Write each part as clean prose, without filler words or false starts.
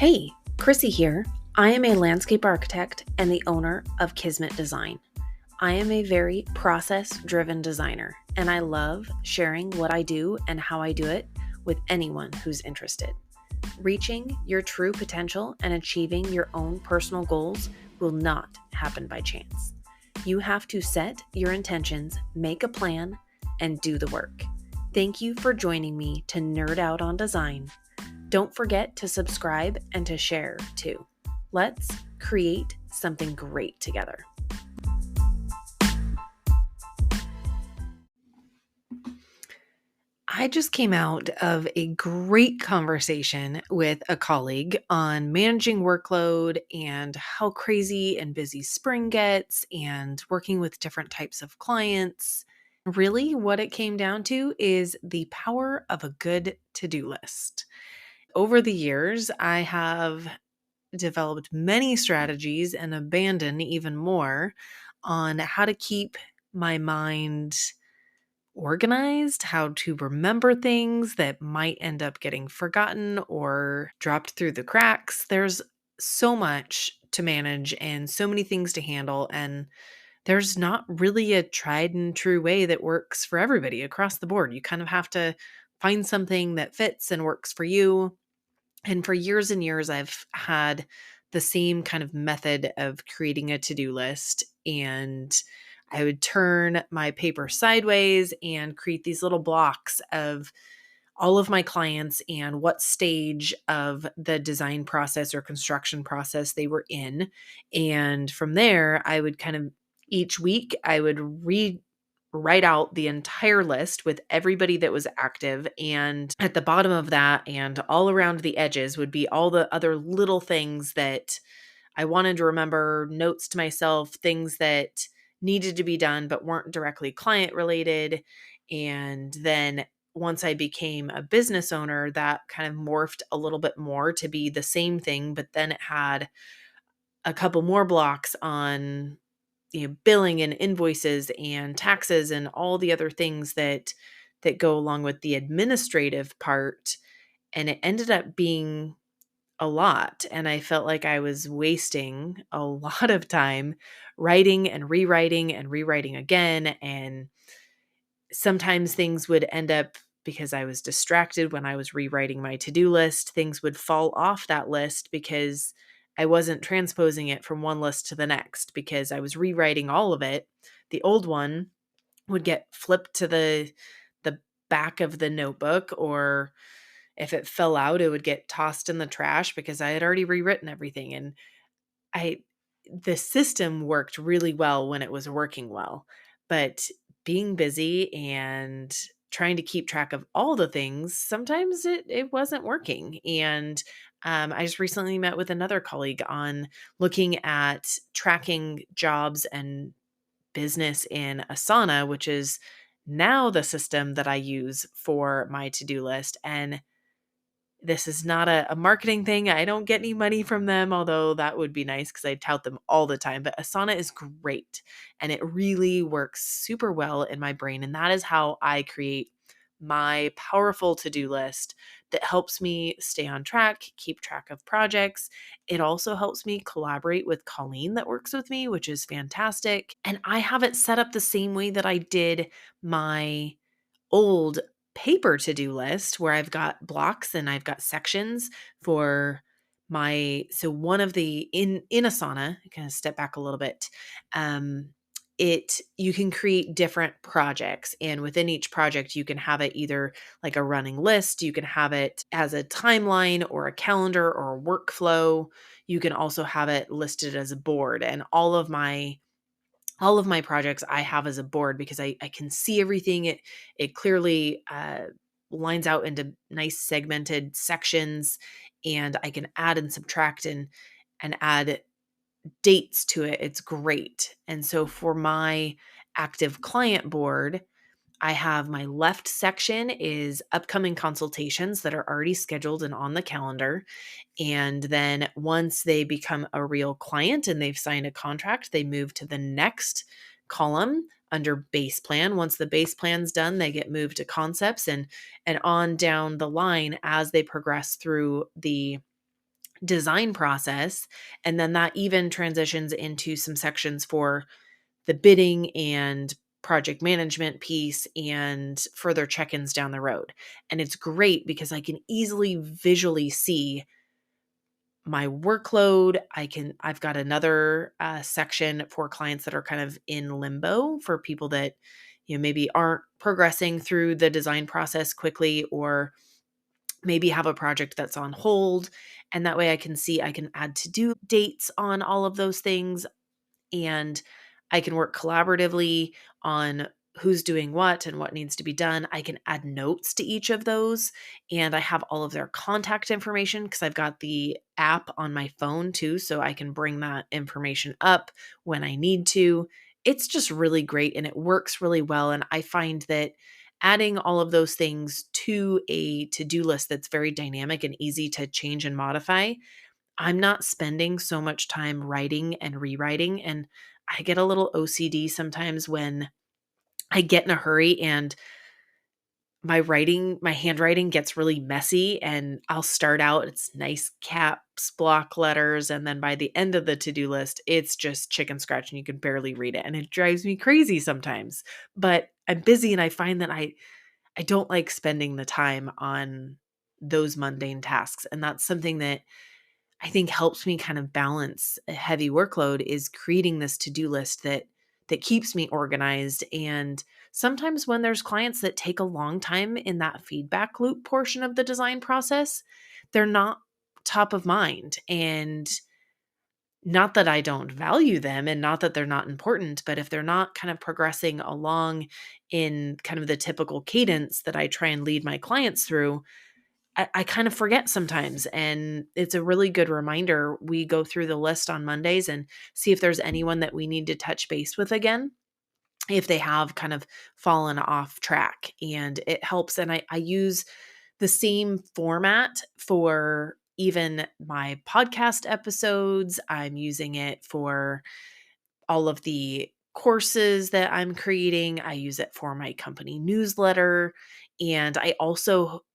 Hey, Chrissy here. I am a landscape architect and the owner of Kismet Design. I am a very process driven designer, and I love sharing what I do and how I do it with anyone who's interested. Reaching your true potential and achieving your own personal goals will not happen by chance. You have to set your intentions, make a plan, and do the work. Thank you for joining me to nerd out on design. Don't forget to subscribe and to share too. Let's create something great together. I just came out of a great conversation with a colleague on managing workload and how crazy and busy spring gets and working with different types of clients. Really, what it came down to is the power of a good to-do list. Over the years, I have developed many strategies and abandoned even more on how to keep my mind organized, how to remember things that might end up getting forgotten or dropped through the cracks. There's so much to manage and so many things to handle. And there's not really a tried and true way that works for everybody across the board. You kind of have to find something that fits and works for you. And for years and years, I've had the same kind of method of creating a to-do list. And I would turn my paper sideways and create these little blocks of all of my clients and what stage of the design process or construction process they were in. And from there, I would kind of each week, I would write out the entire list with everybody that was active. And at the bottom of that and all around the edges would be all the other little things that I wanted to remember, notes to myself, things that needed to be done but weren't directly client related. And then once I became a business owner, that kind of morphed a little bit more to be the same thing, but then it had a couple more blocks on billing and invoices and taxes and all the other things that go along with the administrative part. And it ended up being a lot, and I felt like I was wasting a lot of time writing and rewriting again. And sometimes things would end up, because I was distracted when I was rewriting my to-do list, things would fall off that list because I wasn't transposing it from one list to the next because I was rewriting all of it. The old one would get flipped to the back of the notebook, or if it fell out, it would get tossed in the trash because I had already rewritten everything. And I the system worked really well when it was working well, but being busy and trying to keep track of all the things, sometimes it wasn't working. And I just recently met with another colleague on looking at tracking jobs and business in Asana, which is now the system that I use for my to-do list. And this is not a marketing thing. I don't get any money from them, although that would be nice because I tout them all the time. But Asana is great and it really works super well in my brain. And that is how I create my powerful to-do list that helps me stay on track, keep track of projects. It also helps me collaborate with Colleen that works with me, which is fantastic. And I have it set up the same way that I did my old paper to-do list, where I've got blocks and I've got sections for so one of the in Asana, kind of step back a little bit. Um you can create different projects, and within each project you can have it either like a running list, you can have it as a timeline or a calendar or a workflow. You can also have it listed as a board, and all of my projects I have as a board because I can see everything. It clearly lines out into nice segmented sections, and I can add and subtract and add dates to it. It's great. And so for my active client board, I have my left section is upcoming consultations that are already scheduled and on the calendar. And then once they become a real client and they've signed a contract, they move to the next column under base plan. Once the base plan's done, they get moved to concepts and on down the line as they progress through the design process. And then that even transitions into some sections for the bidding and project management piece and further check-ins down the road. And it's great because I can easily visually see my workload. I've got another section for clients that are kind of in limbo, for people that, maybe aren't progressing through the design process quickly, or maybe have a project that's on hold. And that way I can see, I can add to do dates on all of those things, and I can work collaboratively on who's doing what and what needs to be done. I can add notes to each of those, and I have all of their contact information because I've got the app on my phone too, so I can bring that information up when I need to. It's just really great and it works really well. And I find that adding all of those things to a to do list that's very dynamic and easy to change and modify, I'm not spending so much time writing and rewriting. And I get a little OCD sometimes when I get in a hurry and my handwriting gets really messy, and I'll start out, it's nice caps, block letters. And then by the end of the to do list, it's just chicken scratch and you can barely read it. And it drives me crazy sometimes. But I'm busy and I find that I don't like spending the time on those mundane tasks. And that's something that I think helps me kind of balance a heavy workload, is creating this to-do list that keeps me organized. And sometimes when there's clients that take a long time in that feedback loop portion of the design process, they're not top of mind. And not that I don't value them and not that they're not important, but if they're not kind of progressing along in kind of the typical cadence that I try and lead my clients through, I kind of forget sometimes. And it's a really good reminder. We go through the list on Mondays and see if there's anyone that we need to touch base with again, if they have kind of fallen off track. And it helps. And I use the same format for even my podcast episodes. I'm using it for all of the courses that I'm creating. I use it for my company newsletter. And I also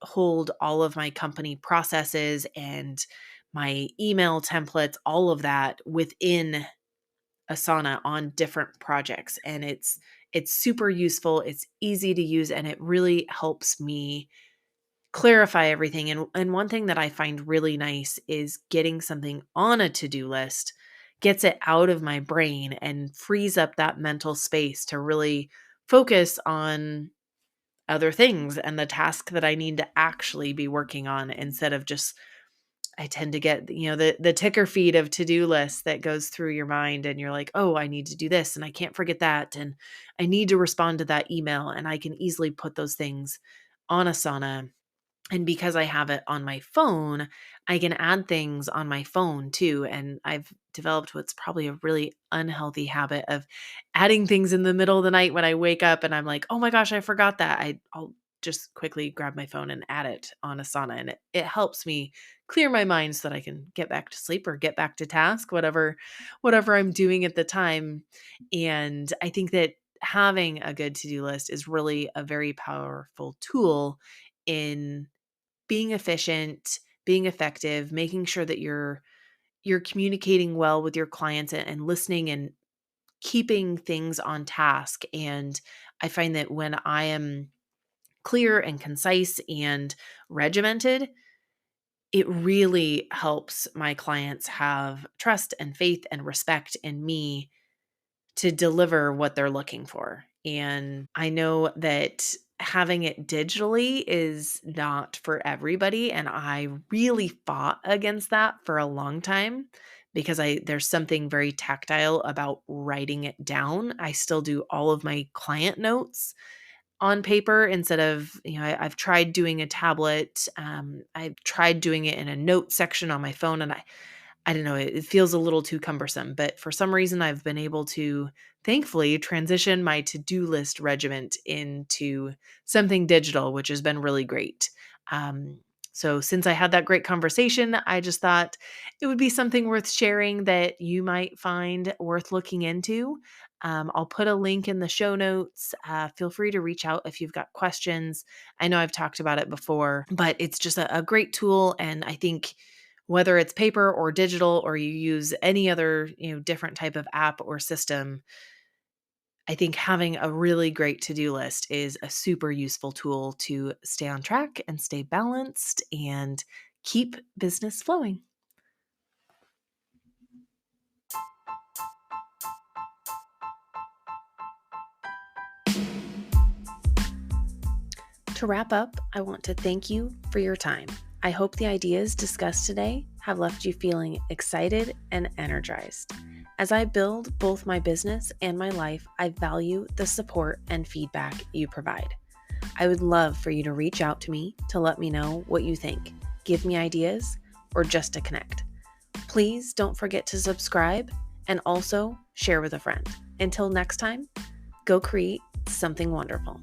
hold all of my company processes and my email templates, all of that within Asana on different projects. And it's super useful, it's easy to use, and it really helps me clarify everything. And one thing that I find really nice is getting something on a to-do list gets it out of my brain and frees up that mental space to really focus on other things and the task that I need to actually be working on, instead of just, I tend to get, the ticker feed of to-do lists that goes through your mind, and you're like, "Oh, I need to do this and I can't forget that, and I need to respond to that email." And I can easily put those things on Asana. And because I have it on my phone, I can add things on my phone too. And I've developed what's probably a really unhealthy habit of adding things in the middle of the night when I wake up and I'm like, oh my gosh, I forgot that. I'll just quickly grab my phone and add it on Asana. And it helps me clear my mind so that I can get back to sleep or get back to task, whatever I'm doing at the time. And I think that having a good to-do list is really a very powerful tool in being efficient, being effective, making sure that you're communicating well with your clients, and listening and keeping things on task. And I find that when I am clear and concise and regimented, it really helps my clients have trust and faith and respect in me to deliver what they're looking for. I know that having it digitally is not for everybody, and I really fought against that for a long time because I there's something very tactile about writing it down. I still do all of my client notes on paper instead of, I've tried doing a tablet. I've tried doing it in a note section on my phone, and I don't know, it feels a little too cumbersome, but for some reason I've been able to, thankfully, transition my to-do list regiment into something digital, which has been really great. Um, so since I had that great conversation, I just thought it would be something worth sharing that you might find worth looking into. I'll put a link in the show notes. Feel free to reach out if you've got questions. I know I've talked about it before, but it's just a great tool. And I think Whether it's paper or digital, or you use any other, different type of app or system, I think having a really great to-do list is a super useful tool to stay on track and stay balanced and keep business flowing. To wrap up, I want to thank you for your time. I hope the ideas discussed today have left you feeling excited and energized. As I build both my business and my life, I value the support and feedback you provide. I would love for you to reach out to me to let me know what you think, give me ideas, or just to connect. Please don't forget to subscribe and also share with a friend. Until next time, go create something wonderful.